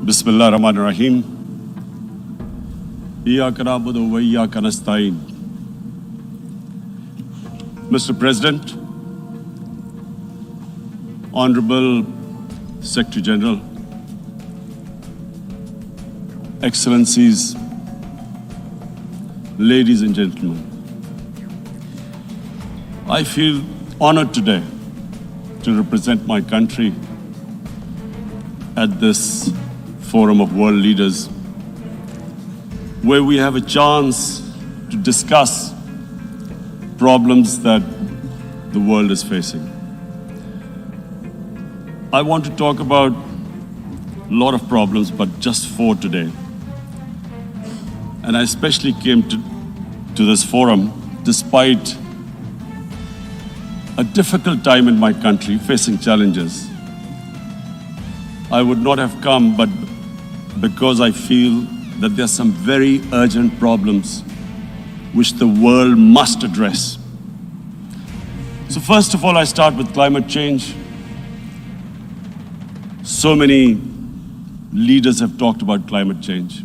Bismillah ar-Rahman ar-Rahim. Iyyaka na'budu wa iyyaka nasta'in. Mr. President, Honorable Secretary General, Excellencies, ladies and gentlemen, I feel honored today to represent my country at this forum of world leaders, where we have a chance to discuss problems that the world is facing. I want to talk about a lot of problems, but just four today. And I especially came to this forum despite a difficult time in my country, facing challenges. I would not have come, but because I feel that there are some very urgent problems which the world must address. So first of all, I start with climate change. So many leaders have talked about climate change.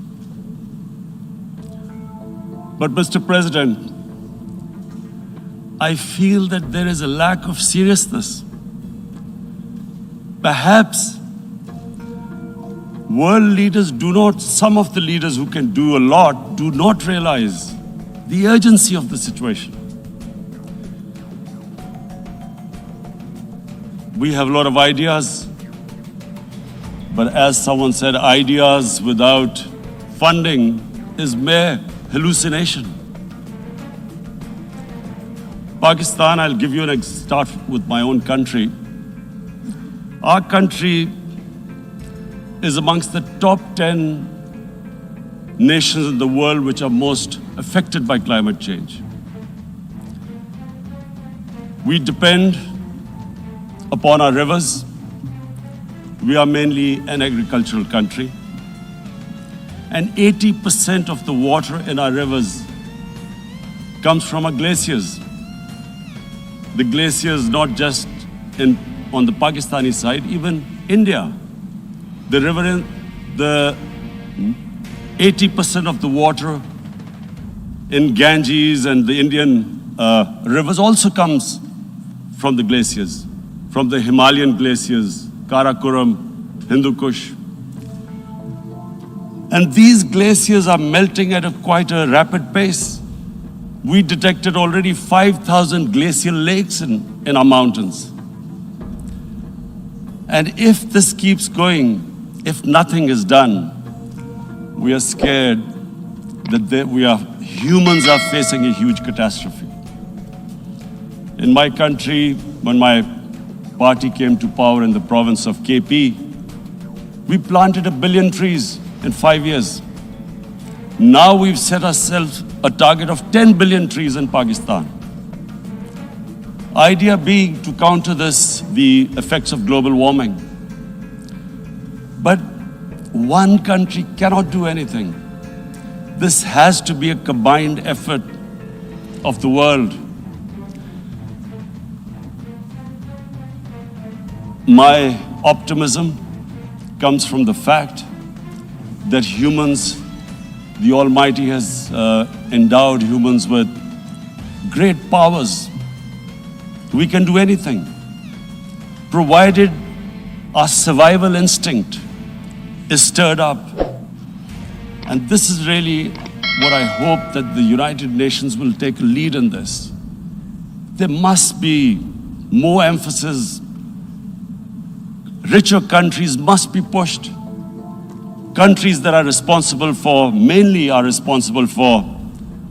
But Mr. President, I feel that there is a lack of seriousness. Perhaps world leaders some of the leaders who can do a lot, do not realize the urgency of the situation. We have a lot of ideas, but as someone said, ideas without funding is mere hallucination. Pakistan, I'll give you start with my own country. Our country is amongst the top 10 nations in the world which are most affected by climate change. We depend upon our rivers. We are mainly an agricultural country. And 80% of the water in our rivers comes from our glaciers. The glaciers not just on the Pakistani side, even India. The 80% of the water in Ganges and the Indian rivers also comes from the glaciers, from the Himalayan glaciers, Karakoram, Hindu Kush. And these glaciers are melting at quite a rapid pace. We detected already 5,000 glacial lakes in our mountains. And if this keeps going, if nothing is done, we are scared that humans are facing a huge catastrophe. In my country, when my party came to power in the province of KP, we planted 1 billion trees in 5 years. Now we've set ourselves a target of 10 billion trees in Pakistan. Idea being to counter the effects of global warming. But one country cannot do anything. This has to be a combined effort of the world. My optimism comes from the fact that the Almighty has endowed humans with great powers. We can do anything, provided our survival instinct is stirred up. And this is really what I hope that the United Nations will take a lead in this. There must be more emphasis. Richer countries must be pushed. Countries that are responsible for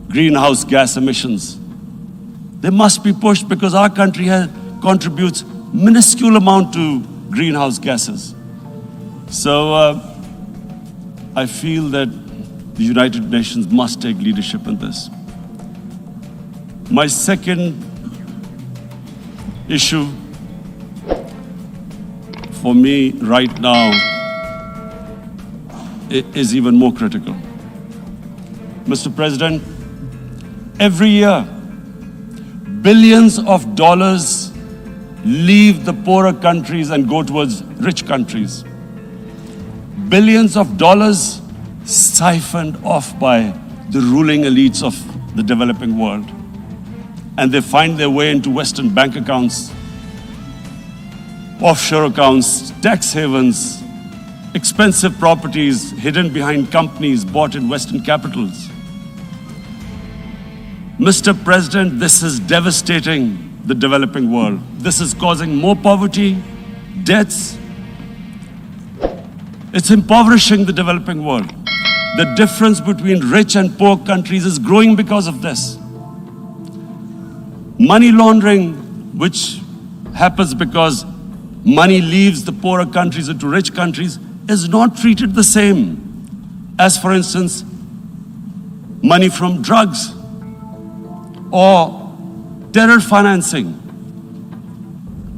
greenhouse gas emissions. They must be pushed because our country contributes minuscule amount to greenhouse gases. So I feel that the United Nations must take leadership in this. My second issue for me right now is even more critical. Mr. President, every year, billions of dollars leave the poorer countries and go towards rich countries. billions of dollars siphoned off by the ruling elites of the developing world. And they find their way into Western bank accounts, offshore accounts, tax havens, expensive properties hidden behind companies bought in Western capitals. Mr. President, this is devastating the developing world. This is causing more poverty, debts. It's impoverishing the developing world. The difference between rich and poor countries is growing because of this. Money laundering, which happens because money leaves the poorer countries into rich countries, is not treated the same as, for instance, money from drugs or terror financing.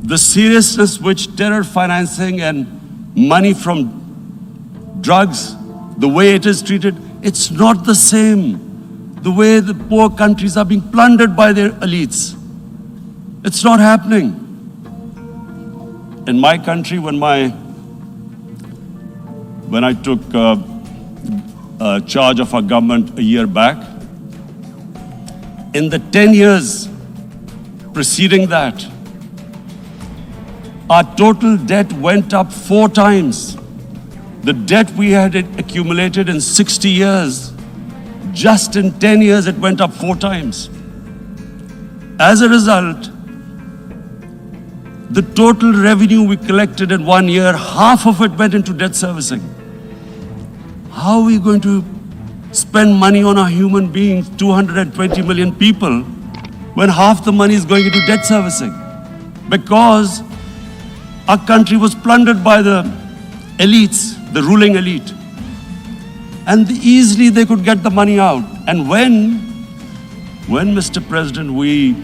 The seriousness which terror financing and money from drugs, the way it is treated, it's not the same. The way the poor countries are being plundered by their elites. It's not happening. In my country, when I took charge of our government a year back, in the 10 years preceding that, our total debt went up 4 times. The debt we had accumulated in 60 years, just in 10 years, it went up 4 times. As a result, the total revenue we collected in 1 year, half of it went into debt servicing. How are we going to spend money on our human beings, 220 million people, when half the money is going into debt servicing? Because our country was plundered by the elites, the ruling elite. And easily they could get the money out. And when, Mr. President, we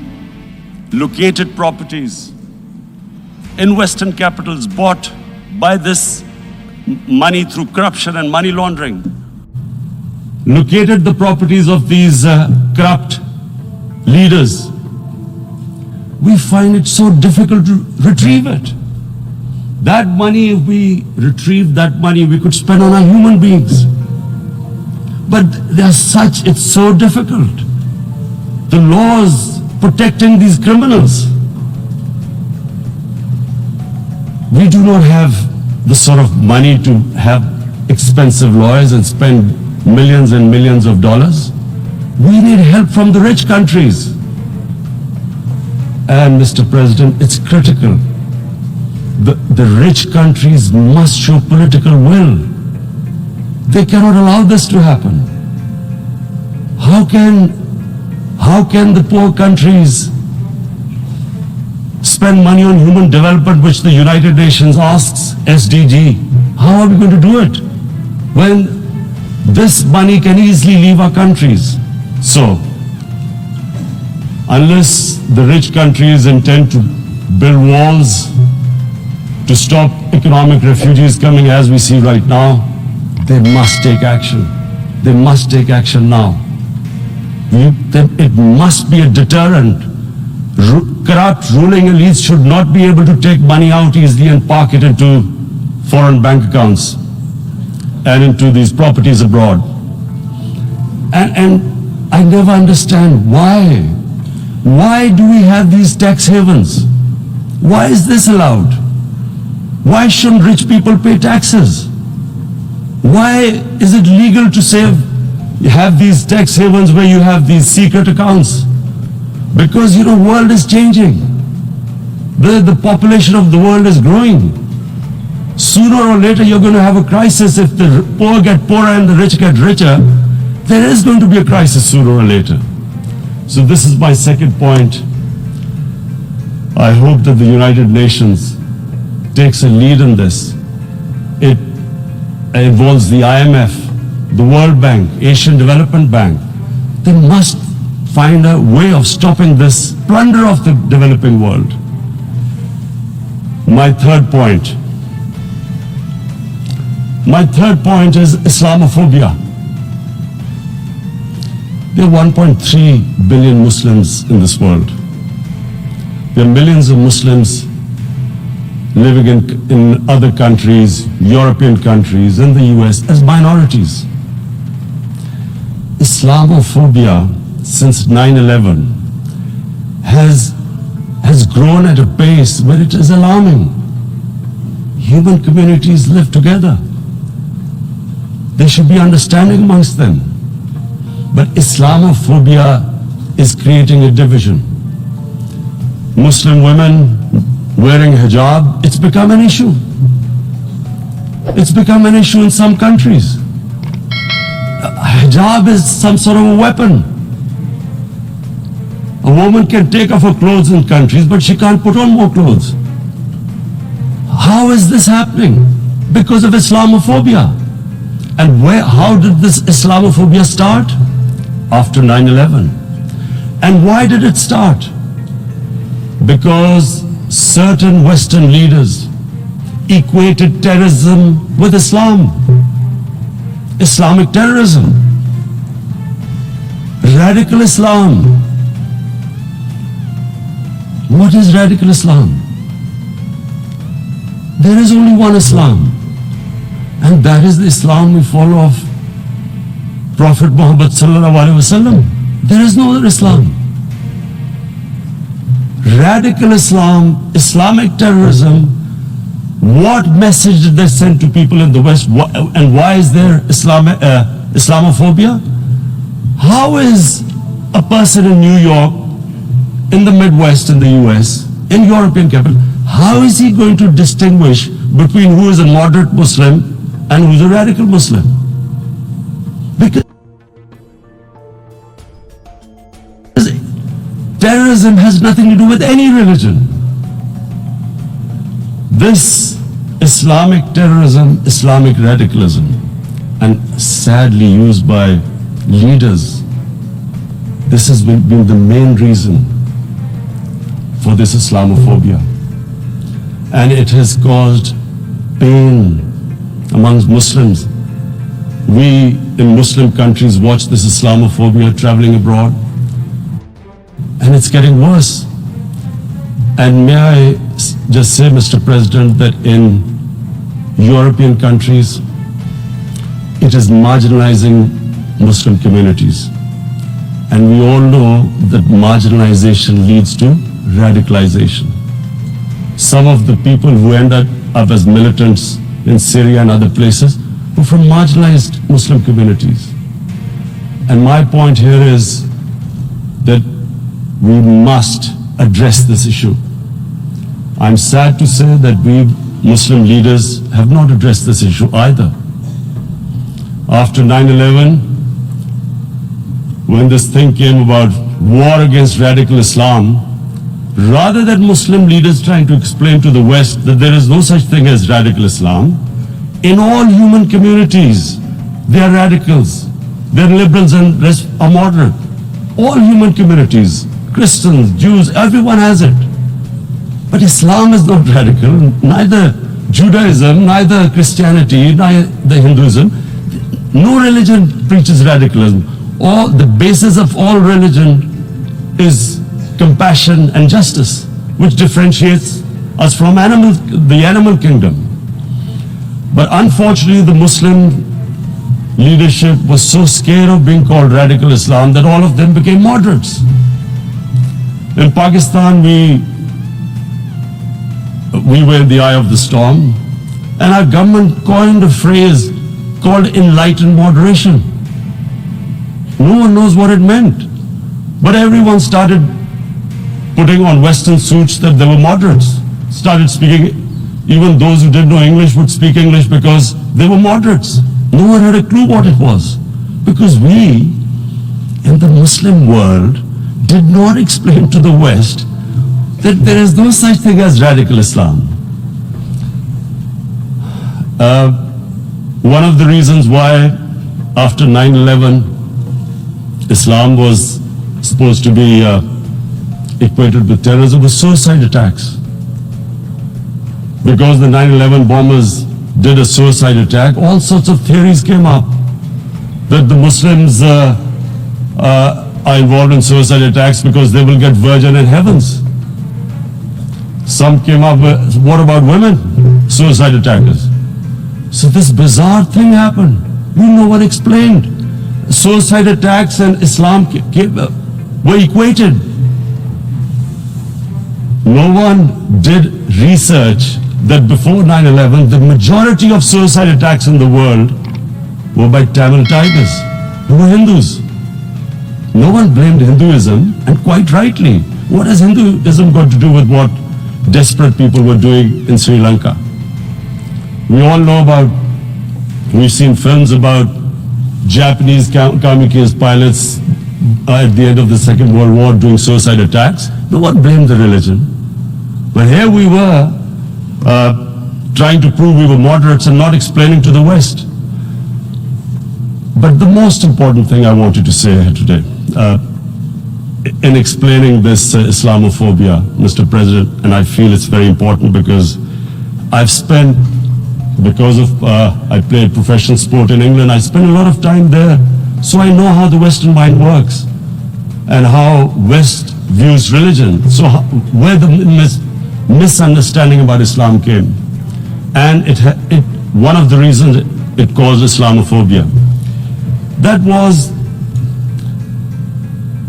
located properties in Western capitals bought by this money through corruption and money laundering, located the properties of these corrupt leaders, we find it so difficult to retrieve it. That money, if we retrieved that money, we could spend on our human beings. But it's so difficult. The laws protecting these criminals. We do not have the sort of money to have expensive lawyers and spend millions and millions of dollars. We need help from the rich countries. And Mr. President, it's critical. The rich countries must show political will. They cannot allow this to happen. How can the poor countries spend money on human development, which the United Nations asks, SDG? How are we going to do it when this money can easily leave our countries? So, unless the rich countries intend to build walls to stop economic refugees coming as we see right now, they must take action. They must take action now. It must be a deterrent. Corrupt ruling elites should not be able to take money out easily and park it into foreign bank accounts and into these properties abroad. And I never understand why. Why do we have these tax havens? Why is this allowed? Why shouldn't rich people pay taxes? Why is it legal to have these tax havens where you have these secret accounts? Because, world is changing. The population of the world is growing. Sooner or later, you're going to have a crisis. If the poor get poorer and the rich get richer, there is going to be a crisis sooner or later. So this is my second point. I hope that the United Nations takes a lead in this. It involves the IMF, the World Bank, Asian Development Bank. They must find a way of stopping this plunder of the developing world. My third point is Islamophobia. There are 1.3 billion Muslims in this world. There are millions of Muslims living in other countries, European countries, in the US, as minorities. Islamophobia since 9/11 has grown at a pace where it is alarming. Human communities live together. There should be understanding amongst them. But Islamophobia is creating a division. Muslim women wearing hijab, it's become an issue. It's become an issue in some countries. Hijab is some sort of a weapon. A woman can take off her clothes in countries, but she can't put on more clothes. How is this happening? Because of Islamophobia. And how did this Islamophobia start? After 9/11. And why did it start? Because certain Western leaders equated terrorism with Islam. Islamic terrorism. Radical Islam. What is radical Islam? There is only one Islam, and that is the Islam we follow of Prophet Muhammad sallallahu alaihi wasallam. There is no other Islam. Radical Islam, Islamic terrorism, what message did they send to people in the West, and why is there Islamophobia? How is a person in New York, in the Midwest, in the US, in European capital, how is he going to distinguish between who is a moderate Muslim and who is a radical Muslim? Because terrorism has nothing to do with any religion. This Islamic terrorism, Islamic radicalism, and sadly used by leaders, this has been the main reason for this Islamophobia. And it has caused pain amongst Muslims. We in Muslim countries watch this Islamophobia traveling abroad, and it's getting worse. And may I just say, Mr. President, that in European countries, it is marginalizing Muslim communities. And we all know that marginalization leads to radicalization. Some of the people who ended up as militants in Syria and other places were from marginalized Muslim communities. And my point here is that we must address this issue. I'm sad to say that we Muslim leaders have not addressed this issue either. After 9/11, when this thing came about war against radical Islam, rather than Muslim leaders trying to explain to the West that there is no such thing as radical Islam, in all human communities, they are radicals. They are liberals and rest are moderate. All human communities, Christians, Jews, everyone has it. But Islam is not radical, neither Judaism, neither Christianity, neither Hinduism. No religion preaches radicalism. The basis of all religion is compassion and justice, which differentiates us from the animal kingdom. But unfortunately, the Muslim leadership was so scared of being called radical Islam that all of them became moderates. In Pakistan, we were in the eye of the storm, and our government coined a phrase called enlightened moderation. No one knows what it meant, but everyone started putting on Western suits that they were moderates, started speaking. Even those who didn't know English would speak English because they were moderates. No one had a clue what it was, because we in the Muslim world did not explain to the West that there is no such thing as radical Islam. One of the reasons why after 9/11 Islam was supposed to be equated with terrorism was suicide attacks. Because the 9/11 bombers did a suicide attack, all sorts of theories came up that the Muslims are involved in suicide attacks because they will get virgin in heavens. Some came up with, what about women? Suicide attackers. So this bizarre thing happened. No one explained. Suicide attacks and Islam were equated. No one did research that before 9/11, the majority of suicide attacks in the world were by Tamil Tigers, who were Hindus. No one blamed Hinduism, and quite rightly. What has Hinduism got to do with what desperate people were doing in Sri Lanka? We all know about, we've seen films about Japanese kamikaze pilots at the end of the Second World War doing suicide attacks. No one blamed the religion. But here we were trying to prove we were moderates and not explaining to the West. But the most important thing I wanted to say here today, in explaining this Islamophobia, Mr. President, and I feel it's very important because I've spent, because of, I played professional sport in England, I spent a lot of time there, so I know how the Western mind works and how West views religion. So where the misunderstanding about Islam came. And one of the reasons it caused Islamophobia. That was,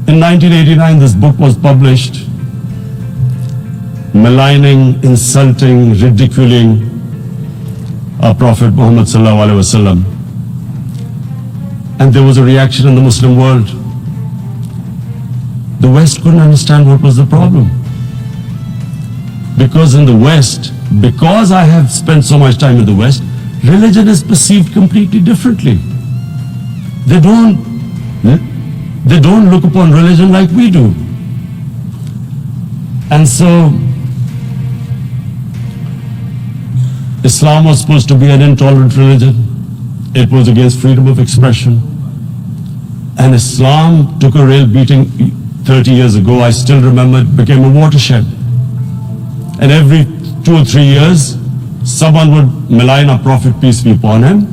in 1989, this book was published, maligning, insulting, ridiculing our Prophet Muhammad sallallahu alaihi wasallam. And there was a reaction in the Muslim world. The West couldn't understand what was the problem. Because in the West, because I have spent so much time in the West, religion is perceived completely differently. They don't look upon religion like we do. And so, Islam was supposed to be an intolerant religion. It was against freedom of expression. And Islam took a real beating 30 years ago. I still remember it became a watershed. And every 2 or 3 years, someone would malign our Prophet, peace be upon him.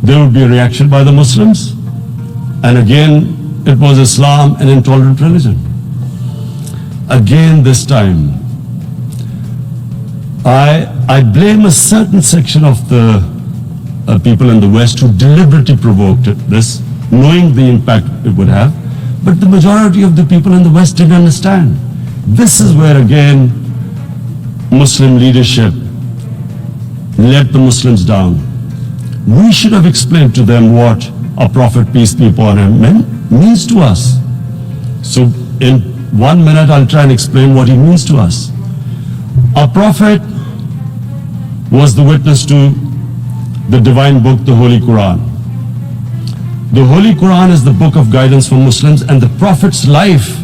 There would be a reaction by the Muslims. And again, it was Islam, an intolerant religion. Again, this time, I blame a certain section of the people in the West who deliberately provoked this, knowing the impact it would have. But the majority of the people in the West didn't understand. This is where, again, Muslim leadership let the Muslims down. We should have explained to them what our Prophet, peace be upon him, means to us. So in 1 minute, I'll try and explain what he means to us. Our Prophet was the witness to the divine book, the Holy Quran. The Holy Quran is the book of guidance for Muslims, and the Prophet's life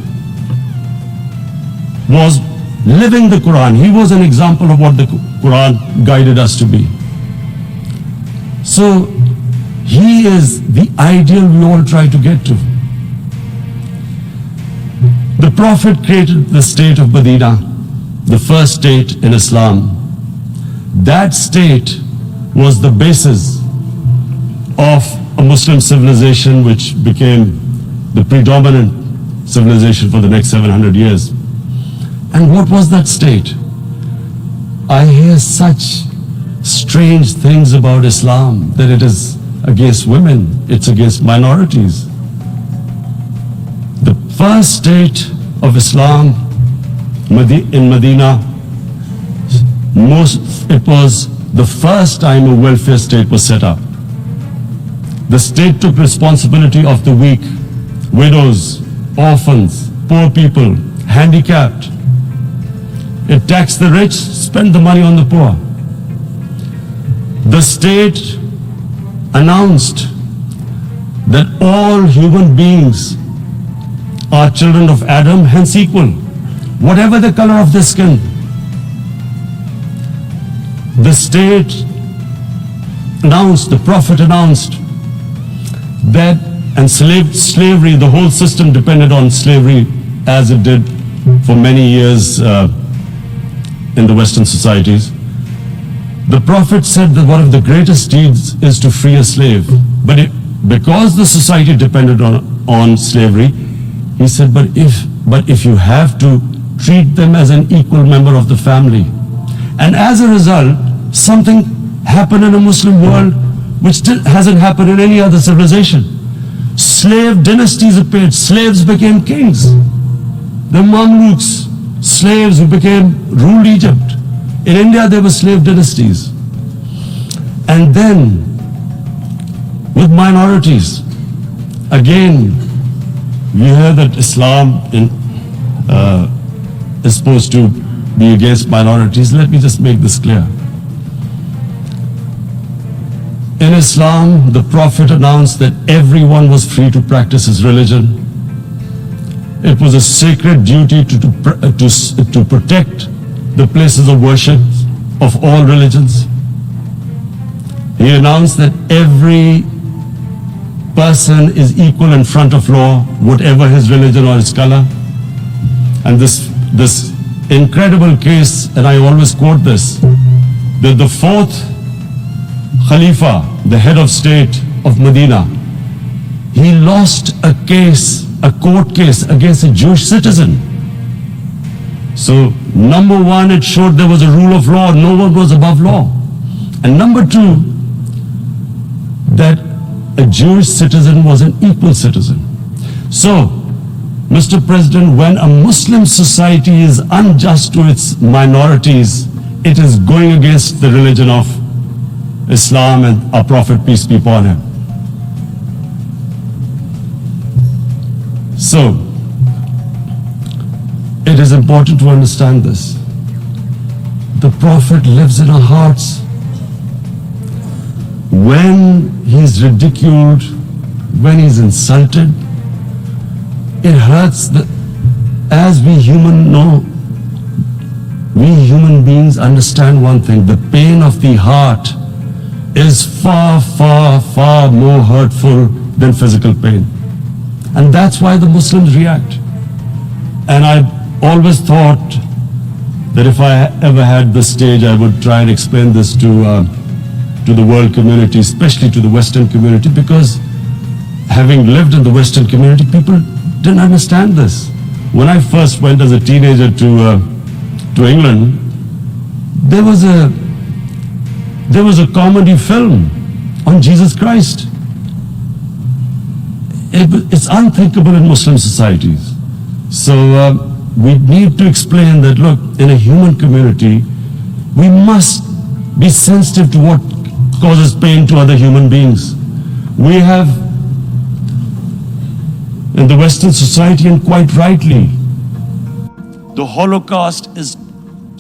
was living the Quran. He was an example of what the Quran guided us to be. So he is the ideal we all try to get to. The Prophet created the state of Medina, the first state in Islam. That state was the basis of a Muslim civilization which became the predominant civilization for the next 700 years. And what was that state? I hear such strange things about Islam, that it is against women, it's against minorities. The first state of Islam in Medina, it was the first time a welfare state was set up. The state took responsibility of the weak, widows, orphans, poor people, handicapped. It taxed the rich, spent the money on the poor. The state announced that all human beings are children of Adam, hence equal, whatever the color of their skin. The state announced, the Prophet announced that, and slavery, the whole system depended on slavery as it did for many years in the Western societies. The Prophet said that one of the greatest deeds is to free a slave. But because the society depended on slavery, he said, but if you have to treat them as an equal member of the family. And as a result, something happened in a Muslim world which still hasn't happened in any other civilization. Slave dynasties appeared, slaves became kings. The Mamluks, slaves who ruled Egypt. In India there were slave dynasties. And then, with minorities, again, we hear that Islam is supposed to be against minorities. Let me just make this clear. In Islam, the Prophet announced that everyone was free to practice his religion. It was a sacred duty to protect the places of worship of all religions. He announced that every person is equal in front of law, whatever his religion or his color. And this incredible case, and I always quote this, that the fourth Khalifa, the head of state of Medina, he lost a court case against a Jewish citizen. So, number one, it showed there was a rule of law, no one was above law. And number two, that a Jewish citizen was an equal citizen. So, Mr. President, when a Muslim society is unjust to its minorities, it is going against the religion of Islam and our Prophet, peace be upon him. So, it is important to understand this. The Prophet lives in our hearts. When he's ridiculed, when he's insulted, it hurts. As we human beings understand one thing, the pain of the heart is far, far, far more hurtful than physical pain. And that's why the Muslims react. And I always thought that if I ever had this stage, I would try and explain this to the world community, especially to the Western community, because having lived in the Western community, people didn't understand this. When I first went as a teenager to England, there was a comedy film on Jesus Christ. It's unthinkable in Muslim societies. So we need to explain that, look, in a human community, we must be sensitive to what causes pain to other human beings. We have, in the Western society, and quite rightly, the Holocaust is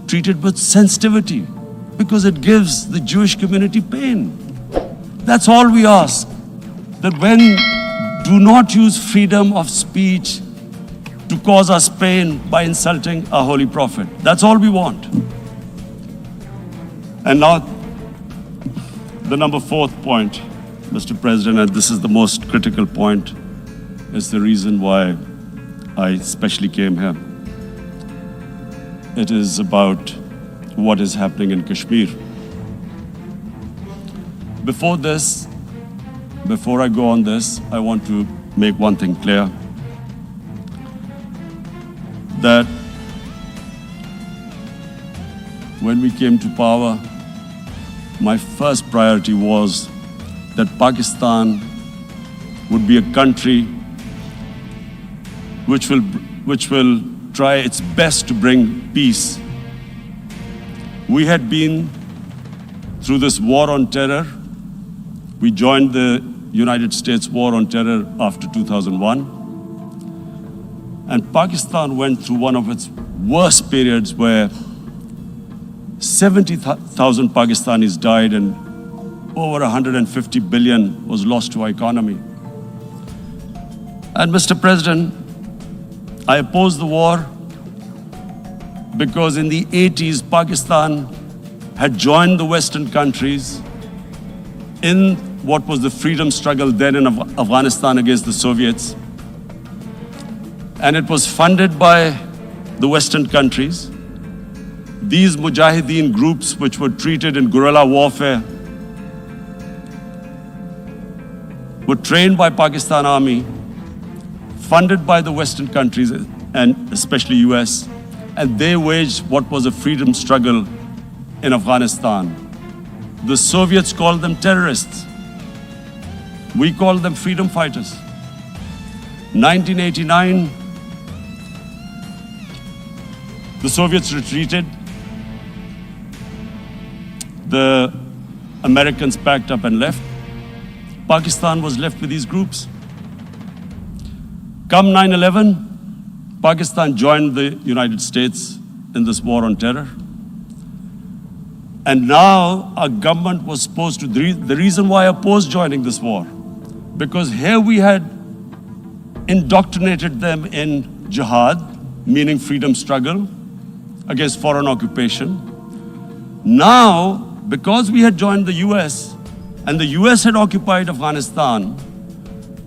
treated with sensitivity because it gives the Jewish community pain. That's all we ask. That do not use freedom of speech to cause us pain by insulting our Holy Prophet. That's all we want. And now, the number fourth point, Mr. President, and this is the most critical point, is the reason why I especially came here. It is about what is happening in Kashmir. Before I go on this, I want to make one thing clear. That when we came to power, my first priority was that Pakistan would be a country which will try its best to bring peace. We had been through this war on terror. We joined the United States war on terror after 2001. And Pakistan went through one of its worst periods where 70,000 Pakistanis died and over 150 billion was lost to our economy. And Mr. President, I opposed the war because in the 80s, Pakistan had joined the Western countries in what was the freedom struggle then in Afghanistan against the Soviets. And it was funded by the Western countries. These Mujahideen groups, which were treated in guerrilla warfare, were trained by Pakistan Army, funded by the Western countries and especially US, and they waged what was a freedom struggle in Afghanistan. The Soviets called them terrorists. We called them freedom fighters. 1989, the Soviets retreated. The Americans packed up and left. Pakistan was left with these groups. Come 9/11, Pakistan joined the United States in this war on terror. And now our government was supposed to, the reason why I opposed joining this war, because here we had indoctrinated them in jihad, meaning freedom struggle against foreign occupation. Now, because we had joined the US and the US had occupied Afghanistan,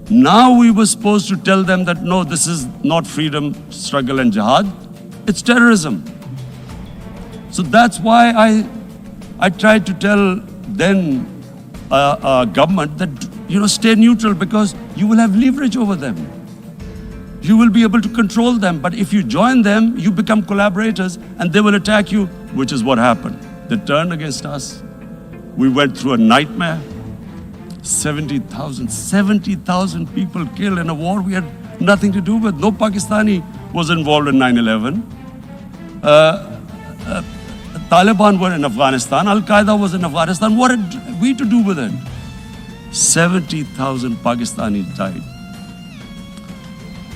now we were supposed to tell them that no, this is not freedom struggle and jihad, it's terrorism. So that's why I tried to tell then government that, stay neutral, because you will have leverage over them. You will be able to control them. But if you join them, you become collaborators and they will attack you, which is what happened. They turned against us. We went through a nightmare. 70,000 people killed in a war we had nothing to do with. No Pakistani was involved in 9/11. Taliban were in Afghanistan. Al-Qaeda was in Afghanistan. What had we to do with it? 70,000 Pakistanis died.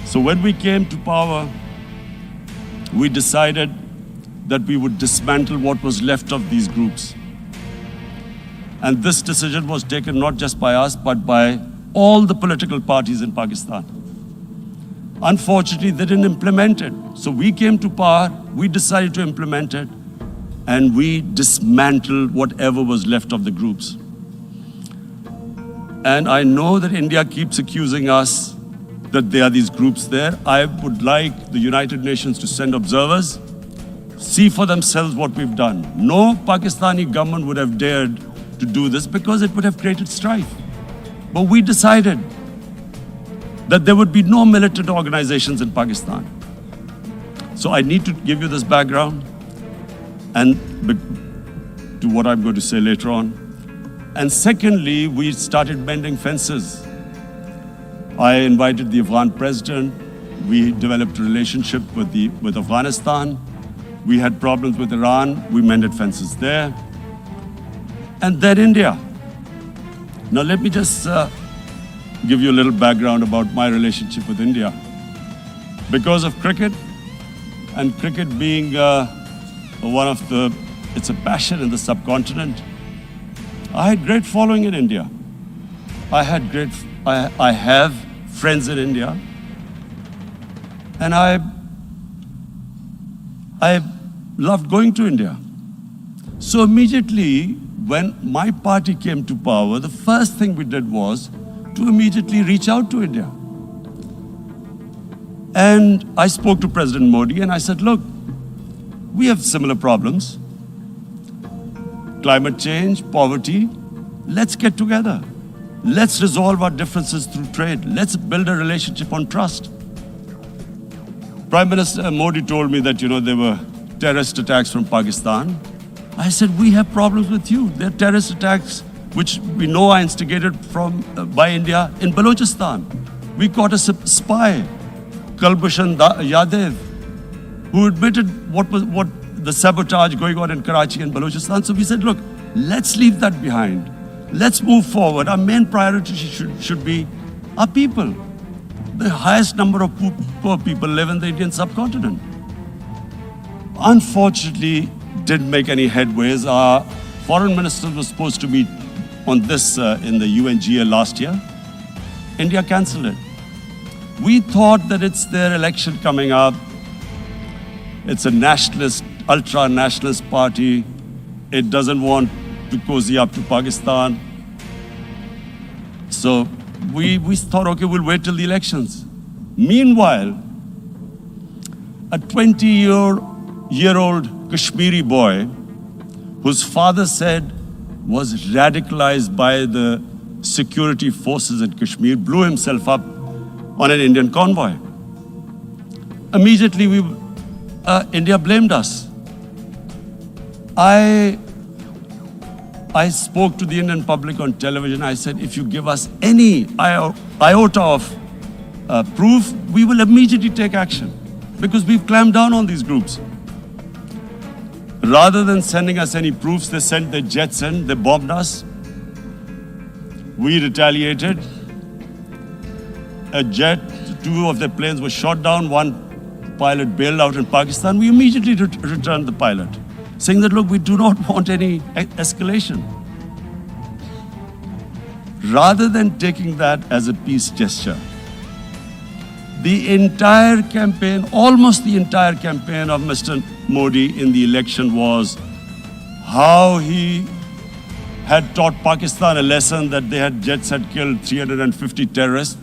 So when we came to power, we decided that we would dismantle what was left of these groups. And this decision was taken not just by us, but by all the political parties in Pakistan. Unfortunately, they didn't implement it. So we came to power, we decided to implement it, and we dismantled whatever was left of the groups. And I know that India keeps accusing us that there are these groups there. I would like the United Nations to send observers, see for themselves what we've done. No Pakistani government would have dared to do this because it would have created strife. But we decided that there would be no militant organizations in Pakistan. So I need to give you this background and to what I'm going to say later on. And secondly, we started mending fences. I invited the Afghan president. We developed a relationship with Afghanistan. We had problems with Iran. We mended fences there. And then India. Now let me just give you a little background about my relationship with India. Because of cricket, and cricket being it's a passion in the subcontinent, I had great following in India. I have friends in India. And I loved going to India. So immediately, when my party came to power, the first thing we did was to immediately reach out to India. And I spoke to President Modi and I said, look, we have similar problems. Climate change, poverty, let's get together. Let's resolve our differences through trade. Let's build a relationship on trust. Prime Minister Modi told me that, there were terrorist attacks from Pakistan. I said, we have problems with you. There are terrorist attacks which we know are instigated by India in Balochistan. We caught a spy, Kulbhushan Yadav, who admitted what the sabotage going on in Karachi and Balochistan. So we said, look, let's leave that behind. Let's move forward. Our main priority should be our people. The highest number of poor people live in the Indian subcontinent. Unfortunately, didn't make any headways. Our foreign minister was supposed to meet on this in the UNGA last year. India cancelled it. We thought that it's their election coming up. It's a nationalist, ultra-nationalist party. It doesn't want to cozy up to Pakistan. So we thought, okay, we'll wait till the elections. Meanwhile, a 20-year-old Kashmiri boy, whose father said was radicalized by the security forces in Kashmir, blew himself up on an Indian convoy. Immediately, India blamed us. I spoke to the Indian public on television. I said, if you give us any iota of proof, we will immediately take action because we've clamped down on these groups. Rather than sending us any proofs, they sent their jets in, they bombed us. We retaliated. A jet, two of their planes were shot down, one pilot bailed out in Pakistan. We immediately returned the pilot, saying that, look, we do not want any escalation. Rather than taking that as a peace gesture, the entire campaign, almost the entire campaign of Mr. Modi in the election was how he had taught Pakistan a lesson that jets had killed 350 terrorists.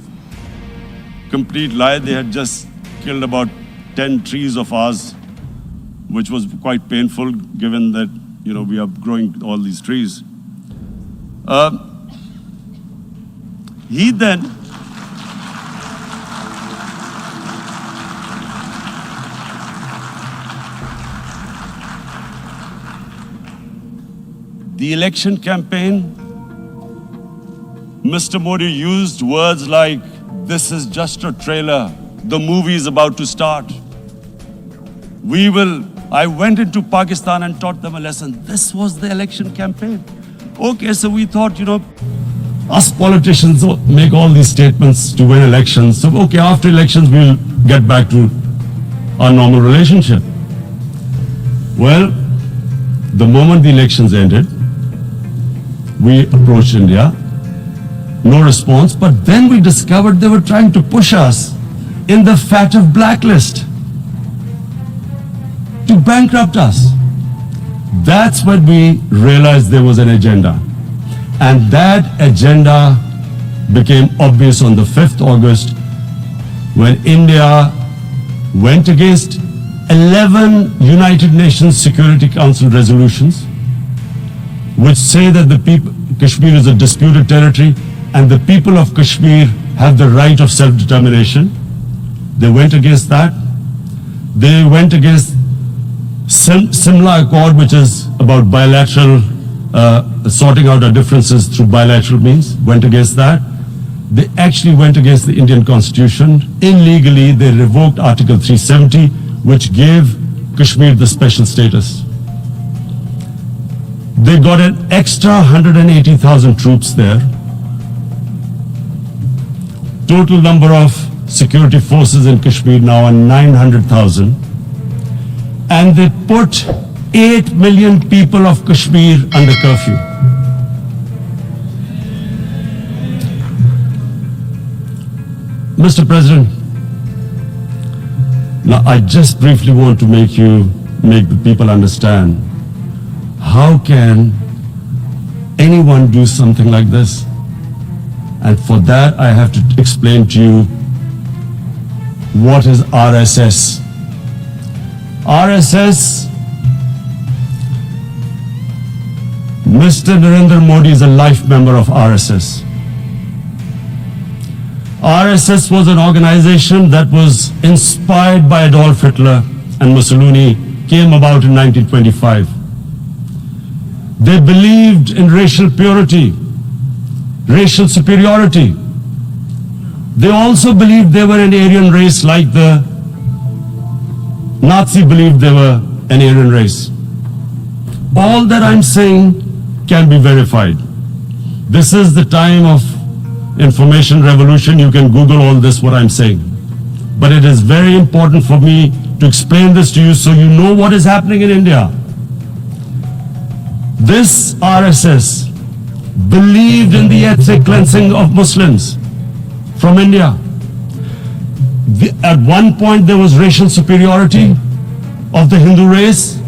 Complete lie. They had just killed about 10 trees of ours, which was quite painful given that, we are growing all these trees. He then the election campaign, Mr. Modi used words like, this is just a trailer, the movie is about to start. I went into Pakistan and taught them a lesson. This was the election campaign. Okay, so we thought, us politicians make all these statements to win elections. So, okay, after elections, we'll get back to our normal relationship. Well, the moment the elections ended, we approached India, no response, but then we discovered they were trying to push us in the FATF blacklist to bankrupt us. That's when we realized there was an agenda. And that agenda became obvious on the 5th August when India went against 11 United Nations Security Council resolutions which say that Kashmir is a disputed territory and the people of Kashmir have the right of self-determination. They went against that. They went against Simla Accord, which is about bilateral, sorting out our differences through bilateral means, went against that. They actually went against the Indian Constitution. Illegally, they revoked Article 370, which gave Kashmir the special status. They got an extra 180,000 troops there. Total number of security forces in Kashmir now are 900,000. And they put 8 million people of Kashmir under curfew. Mr. President, now I just briefly want to make the people understand, how can anyone do something like this? And for that, I have to explain to you what is RSS. RSS, Mr. Narendra Modi is a life member of RSS. RSS was an organization that was inspired by Adolf Hitler and Mussolini, came about in 1925. They believed in racial purity, racial superiority. They also believed they were an Aryan race like the Nazi believed they were an Aryan race. All that I'm saying can be verified. This is the time of information revolution. You can Google all this, what I'm saying. But it is very important for me to explain this to you so you know what is happening in India. This RSS believed in the ethnic cleansing of Muslims from India. At one point there was racial superiority of the Hindu race.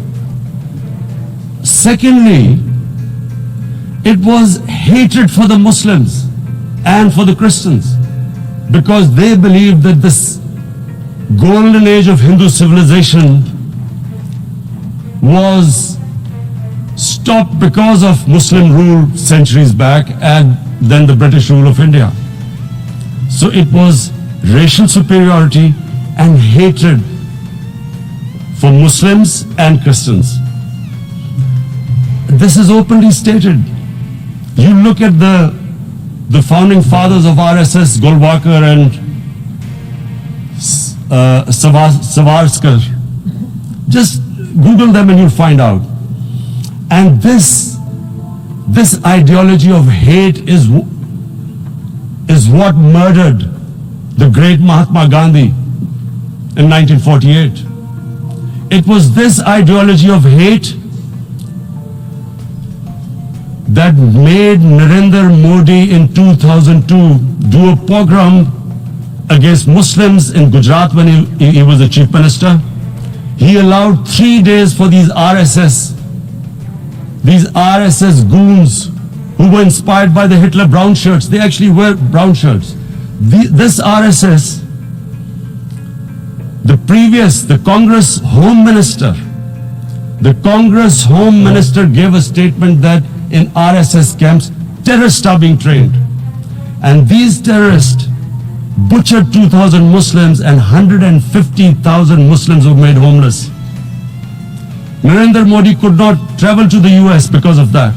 Secondly, it was hatred for the Muslims and for the Christians because they believed that this golden age of Hindu civilization was stopped because of Muslim rule centuries back and then the British rule of India. So it was racial superiority and hatred for Muslims and Christians. This is openly stated. You look at the founding fathers of RSS, Golwalkar and Savarkar. Just Google them and you'll find out. And this ideology of hate is what murdered the great Mahatma Gandhi in 1948. It was this ideology of hate that made Narendra Modi in 2002 do a pogrom against Muslims in Gujarat when he was the chief minister. He allowed 3 days for these RSS goons who were inspired by the Hitler brown shirts. They actually wear brown shirts. This RSS, the Congress Home Minister gave a statement that in RSS camps, terrorists are being trained. And these terrorists butchered 2,000 Muslims and 150,000 Muslims were made homeless. Narendra Modi could not travel to the US because of that.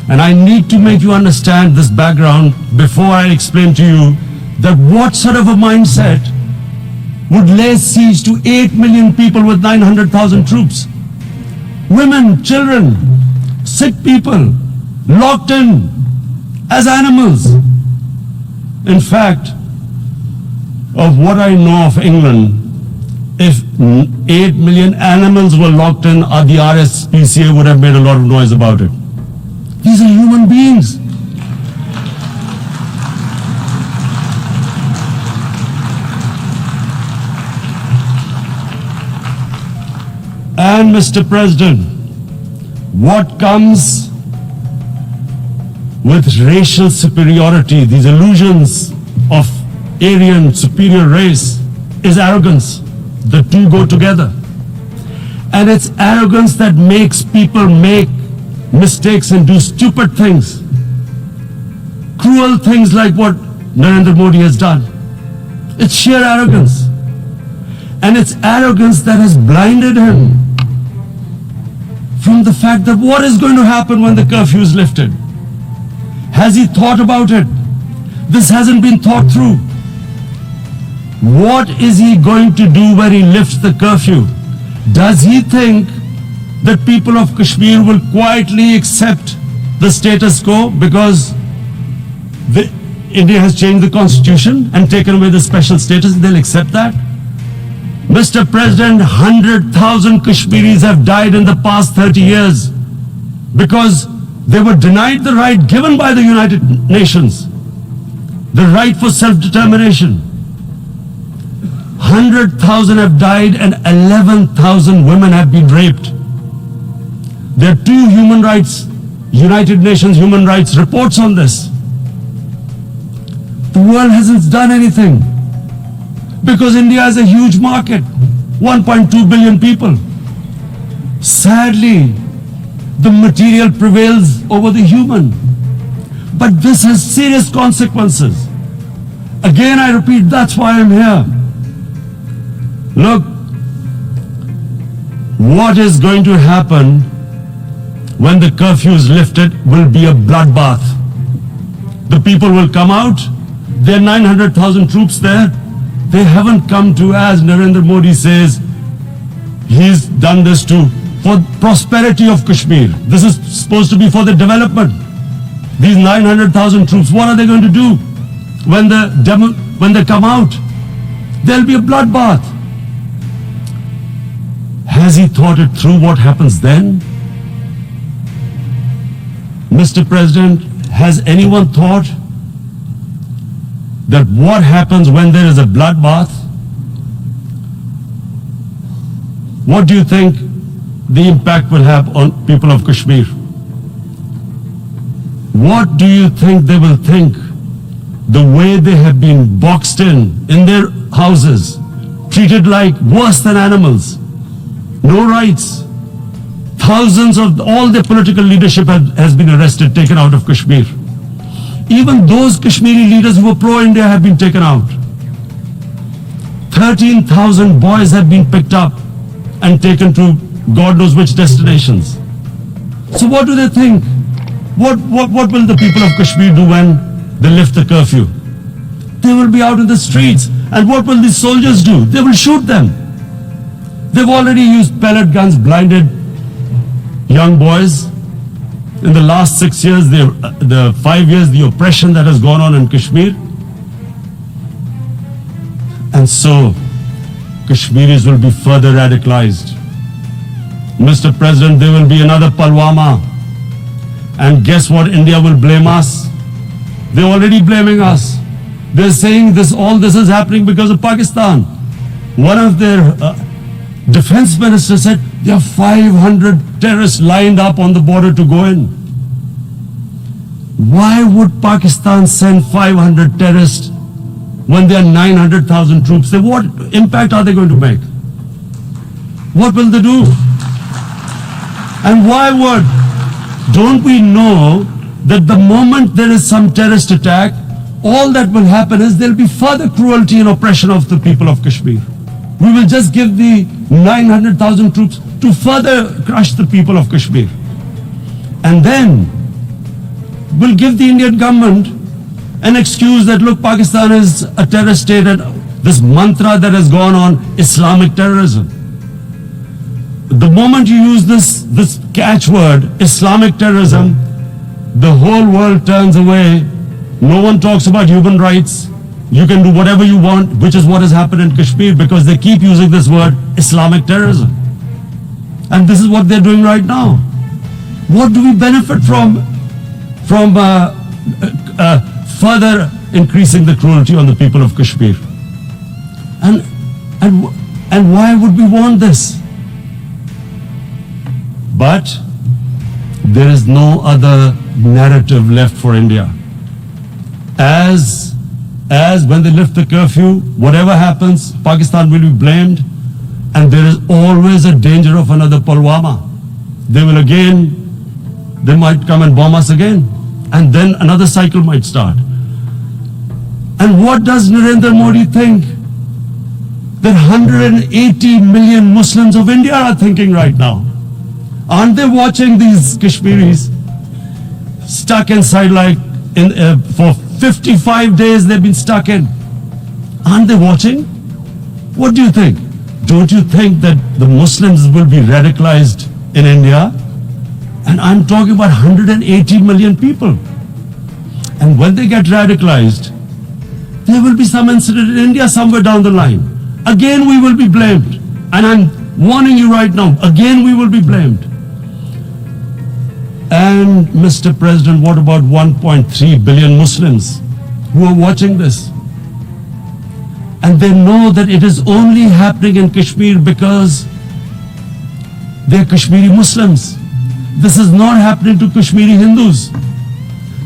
And I need to make you understand this background before I explain to you that what sort of a mindset would lay siege to 8 million people with 900,000 troops. Women, children, sick people, locked in as animals. In fact, of what I know of England, if 8 million animals were locked in, the RSPCA would have made a lot of noise about it. These are human beings. And Mr. President, what comes with racial superiority, these illusions of Aryan superior race, is arrogance. The two go together. And it's arrogance that makes people make mistakes and do stupid things. Cruel things like what Narendra Modi has done. It's sheer arrogance. And it's arrogance that has blinded him from the fact that what is going to happen when the curfew is lifted. Has he thought about it? This hasn't been thought through. What is he going to do when he lifts the curfew? Does he think that people of Kashmir will quietly accept the status quo because India has changed the constitution and taken away the special status? They'll accept that? Mr. President, 100,000 Kashmiris have died in the past 30 years because they were denied the right given by the United Nations, the right for self-determination. 100,000 have died and 11,000 women have been raped. There are 2 human rights, United Nations human rights reports on this. The world hasn't done anything because India is a huge market, 1.2 billion people. Sadly, the material prevails over the human. But this has serious consequences. Again, I repeat, that's why I'm here. Look, what is going to happen when the curfew is lifted will be a bloodbath. The people will come out. There are 900,000 troops there. They haven't come to, as Narendra Modi says, he's done this for prosperity of Kashmir. This is supposed to be for the development. These 900,000 troops, what are they going to do when they come out? There'll be a bloodbath. Has he thought it through what happens then? Mr. President, has anyone thought that what happens when there is a bloodbath? What do you think the impact will have on people of Kashmir? What do you think they will think? The way they have been boxed in their houses, treated like worse than animals, no rights. Thousands of all their political leadership has been arrested, taken out of Kashmir. Even those Kashmiri leaders who were pro-India have been taken out. 13,000 boys have been picked up and taken to God knows which destinations. So what do they think? What will the people of Kashmir do when they lift the curfew? They will be out in the streets. And what will these soldiers do? They will shoot them. They've already used pellet guns, blinded young boys. In the last 6 years, the 5 years, the oppression that has gone on in Kashmir. And so, Kashmiris will be further radicalized. Mr. President, there will be another Pulwama. And guess what? India will blame us. They're already blaming us. They're saying all this is happening because of Pakistan. One of their defense ministers said there are 500 terrorists lined up on the border to go in. Why would Pakistan send 500 terrorists when there are 900,000 troops? What impact are they going to make? What will they do? And why would? Don't we know that the moment there is some terrorist attack, all that will happen is there will be further cruelty and oppression of the people of Kashmir. We will just give the 900,000 troops to further crush the people of Kashmir. And then we'll give the Indian government an excuse that, look, Pakistan is a terrorist state, and this mantra that has gone on, Islamic terrorism. The moment you use this catchword, Islamic terrorism, the whole world turns away. No one talks about human rights. You can do whatever you want, which is what has happened in Kashmir, because they keep using this word, Islamic terrorism. And this is what they're doing right now. What do we benefit from further increasing the cruelty on the people of Kashmir? And why would we want this? But there is no other narrative left for India. As when they lift the curfew, whatever happens, Pakistan will be blamed, and there is always a danger of another Pulwama. They might come and bomb us again, and then another cycle might start. And what does Narendra Modi think that 180 million Muslims of India are thinking right now? Aren't they watching these Kashmiris stuck inside for 55 days they've been stuck in? Aren't they watching? What do you think? Don't you think that the Muslims will be radicalized in India? And I'm talking about 180 million people. And when they get radicalized, there will be some incident in India somewhere down the line. Again, we will be blamed. And I'm warning you right now, again we will be blamed. And Mr. President, what about 1.3 billion Muslims who are watching this? And they know that it is only happening in Kashmir because they're Kashmiri Muslims. This is not happening to Kashmiri Hindus.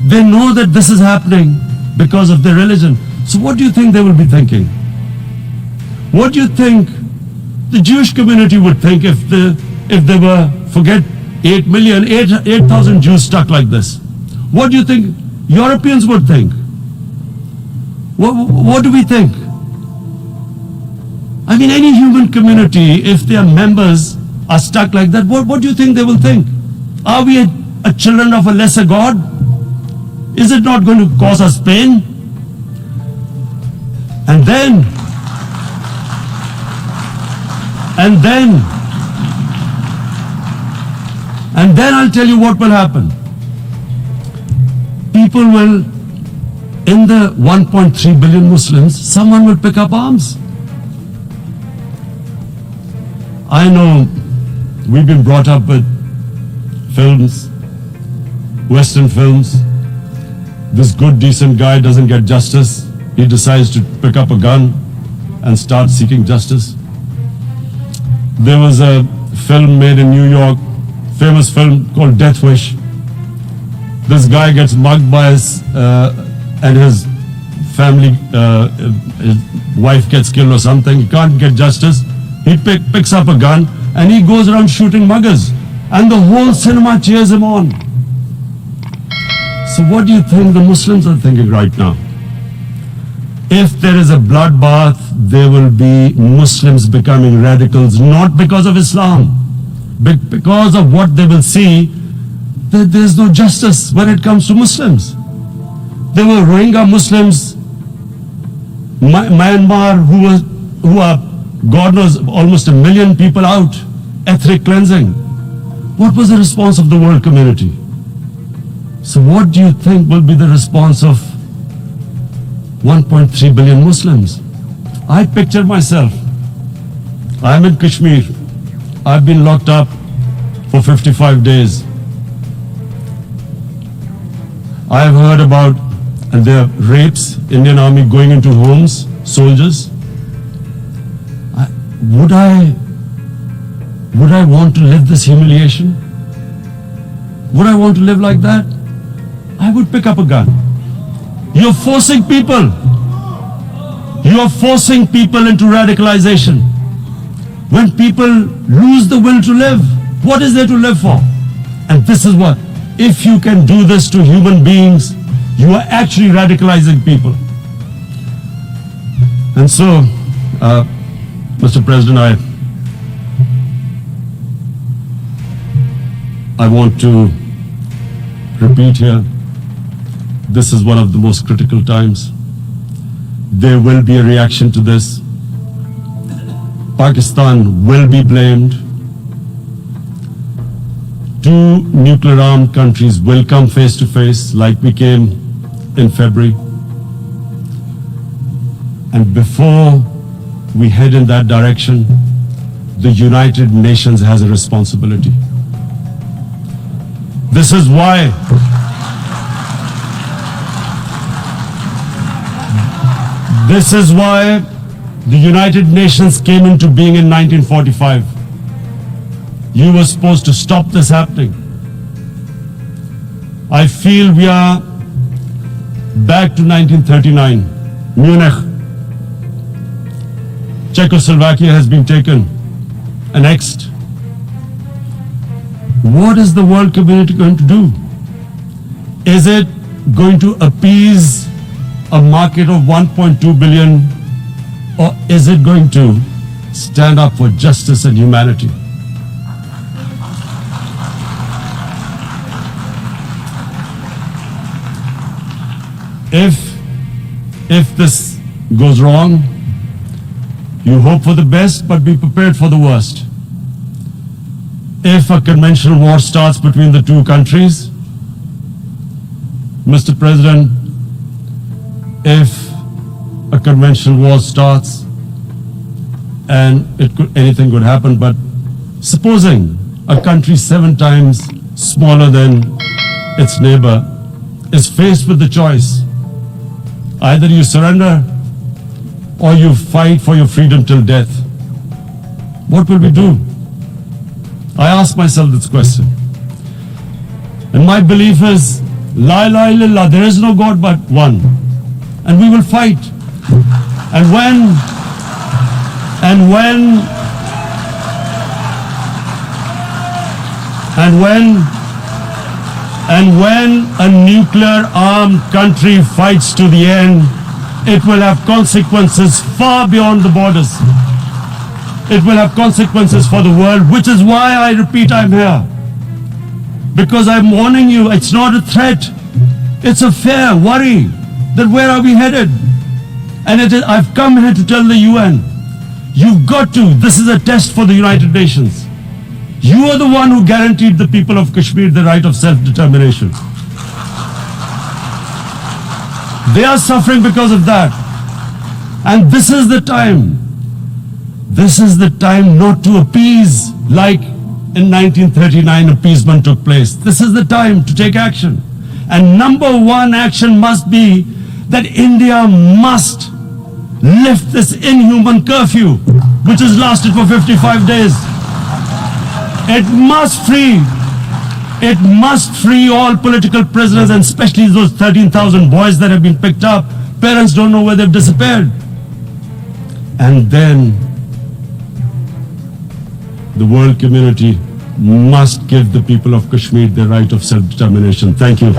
They know that this is happening because of their religion. So what do you think they will be thinking? What do you think the Jewish community would think if they were, forget 8,000 Jews stuck like this? What do you think Europeans would think? What do we think? I mean, any human community, if their members are stuck like that, what do you think they will think? Are we a children of a lesser God? Is it not going to cause us pain? And then I'll tell you what will happen. People will, in the 1.3 billion Muslims, someone will pick up arms. I know we've been brought up with films, Western films. This good, decent guy doesn't get justice. He decides to pick up a gun and start seeking justice. There was a film made in New York, famous film called Death Wish. This guy gets mugged by and his family, his wife gets killed or something. He can't get justice. He picks up a gun and he goes around shooting muggers. And the whole cinema cheers him on. So what do you think the Muslims are thinking right now? If there is a bloodbath, there will be Muslims becoming radicals, not because of Islam, but because of what they will see, that there is no justice when it comes to Muslims. There were Rohingya Muslims, Myanmar, who are, God knows, almost 1 million people out, ethnic cleansing. What was the response of the world community? So what do you think will be the response of 1.3 billion Muslims? I picture myself. I'm in Kashmir. I've been locked up for 55 days. I have heard about, and there are rapes, Indian Army going into homes, soldiers. Would I want to live this humiliation? Would I want to live like that? I would pick up a gun. You're forcing people. You are forcing people into radicalization. When people lose the will to live, what is there to live for? And this is what, if you can do this to human beings, you are actually radicalizing people. And so, Mr. President, I want to repeat here, this is one of the most critical times. There will be a reaction to this. Pakistan will be blamed. 2 nuclear-armed countries will come face to face like we came in February. And before we head in that direction, the United Nations has a responsibility. This is why the United Nations came into being in 1945. You were supposed to stop this happening. I feel we are back to 1939. Munich. Czechoslovakia has been taken, annexed. What is the world community going to do? Is it going to appease a market of 1.2 billion, or is it going to stand up for justice and humanity? If this goes wrong, you hope for the best, but be prepared for the worst. If a conventional war starts between the 2 countries, Mr. President, if a conventional war starts, and anything could happen, but supposing a country 7 times smaller than its neighbor is faced with the choice, either you surrender or you fight for your freedom till death, what will we do? I ask myself this question. And my belief is, La ilaha illallah, there is no God but one. And we will fight. And when a nuclear-armed country fights to the end, it will have consequences far beyond the borders. It will have consequences for the world, which is why I repeat I'm here. Because I'm warning you, it's not a threat. It's a fair worry that where are we headed? And I've come here to tell the UN, you've got to, this is a test for the United Nations. You are the one who guaranteed the people of Kashmir the right of self-determination. They are suffering because of that. And this is the time. This is the time not to appease like in 1939 appeasement took place. This is the time to take action. And number 1 action must be that India must lift this inhuman curfew, which has lasted for 55 days. It must free all political prisoners, and especially those 13,000 boys that have been picked up. Parents don't know where they've disappeared. And then the world community must give the people of Kashmir the right of self-determination. Thank you.